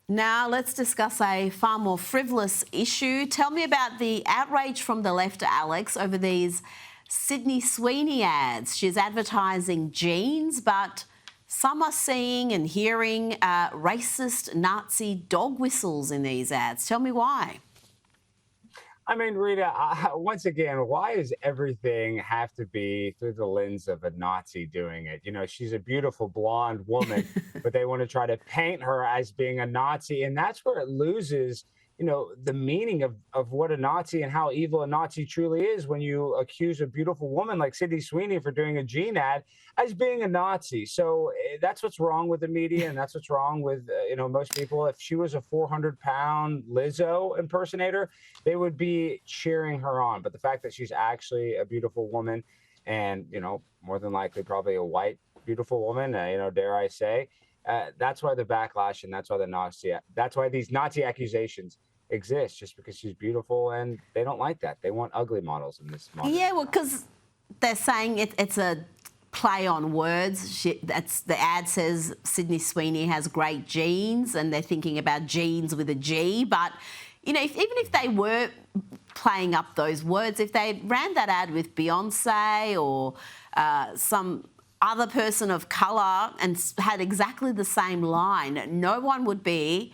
Now let's discuss a far more frivolous issue. Tell me about the outrage from the left, Alex, over these Sydney Sweeney ads. She's advertising jeans, but some are seeing and hearing racist Nazi dog whistles in these ads. Tell me why. I mean, Rita, once again, why does everything have to be through the lens of a Nazi doing it? You know, she's a beautiful blonde woman, but they want to try to paint her as being a Nazi. And that's where it loses, the meaning of what a Nazi and how evil a Nazi truly is when you accuse a beautiful woman like Sydney Sweeney for doing a jean ad as being a Nazi. So that's what's wrong with the media. And that's what's wrong with, most people. If she was a 400-pound Lizzo impersonator, they would be cheering her on. But the fact that she's actually a beautiful woman and, more than likely probably a white, beautiful woman, dare I say, that's why the backlash and that's why these Nazi accusations exist, just because she's beautiful and they don't like that. They want ugly models in this model. Yeah, well, because they're saying it's a play on words. The ad says Sydney Sweeney has great genes and they're thinking about jeans with a G. But, even if they were playing up those words, if they ran that ad with Beyonce or some other person of colour and had exactly the same line, no one would be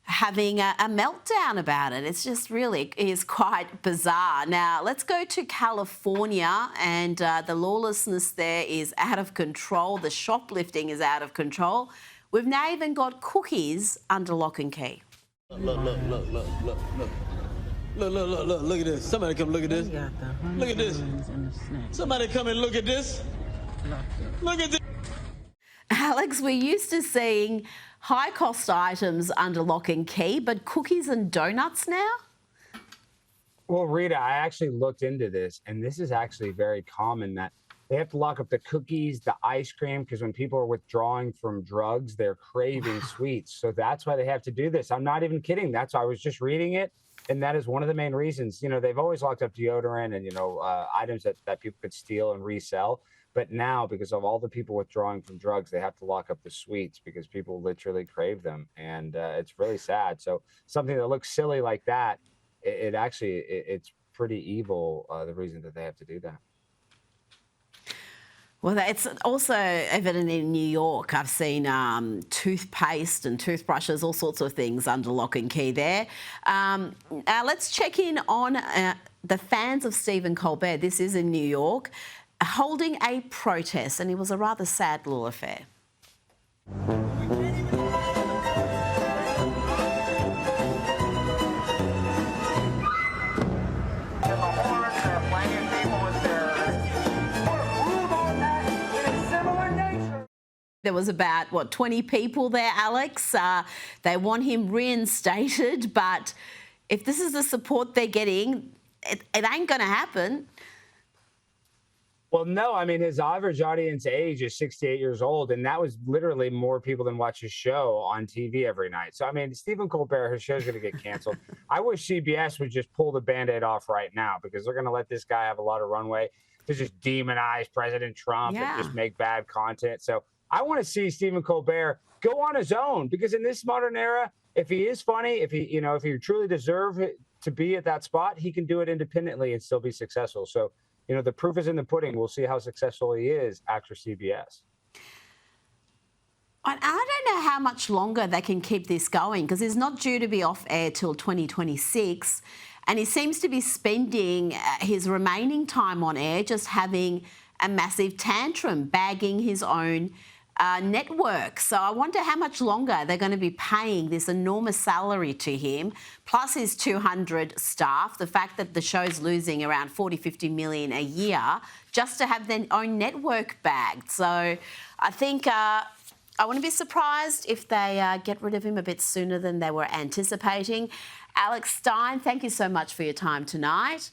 having a meltdown about it. It's just really is quite bizarre. Now, let's go to California, and the lawlessness there is out of control. The shoplifting is out of control. We've now even got cookies under lock and key. Look at this. Somebody come look at this. Look at this. Somebody come and look at this. Look at this. Alex, we're used to seeing high-cost items under lock and key, but cookies and donuts now? Well, Rita, I actually looked into this, and this is actually very common that they have to lock up the cookies, the ice cream, because when people are withdrawing from drugs, they're craving sweets. So that's why they have to do this. I'm not even kidding. That's why I was just reading it. And that is one of the main reasons. They've always locked up deodorant and, items that people could steal and resell. But now, because of all the people withdrawing from drugs, they have to lock up the sweets because people literally crave them. And it's really sad. So something that looks silly like that, it's pretty evil, the reason that they have to do that. Well, it's also evident in New York. I've seen toothpaste and toothbrushes, all sorts of things under lock and key there. Let's check in on the fans of Stephen Colbert. This is in New York, holding a protest, and it was a rather sad little affair. There was about, 20 people there, Alex. They want him reinstated, but if this is the support they're getting, it ain't going to happen. Well, no, I mean, his average audience age is 68 years old, and that was literally more people than watch his show on TV every night. So, I mean, Stephen Colbert, his show's going to get canceled. I wish CBS would just pull the Band-Aid off right now, because they're going to let this guy have a lot of runway to just demonize President Trump and just make bad content. So I want to see Stephen Colbert go on his own, because in this modern era, if he is funny, if he truly deserves to be at that spot, he can do it independently and still be successful. So, the proof is in the pudding. We'll see how successful he is after CBS. I don't know how much longer they can keep this going, because he's not due to be off air till 2026. And he seems to be spending his remaining time on air just having a massive tantrum, bagging his own network. So I wonder how much longer they're going to be paying this enormous salary to him, plus his 200 staff, the fact that the show's losing around 40-50 million a year just to have their own network bagged. So I think I wouldn't be surprised if they get rid of him a bit sooner than they were anticipating. Alex Stein, thank you so much for your time tonight.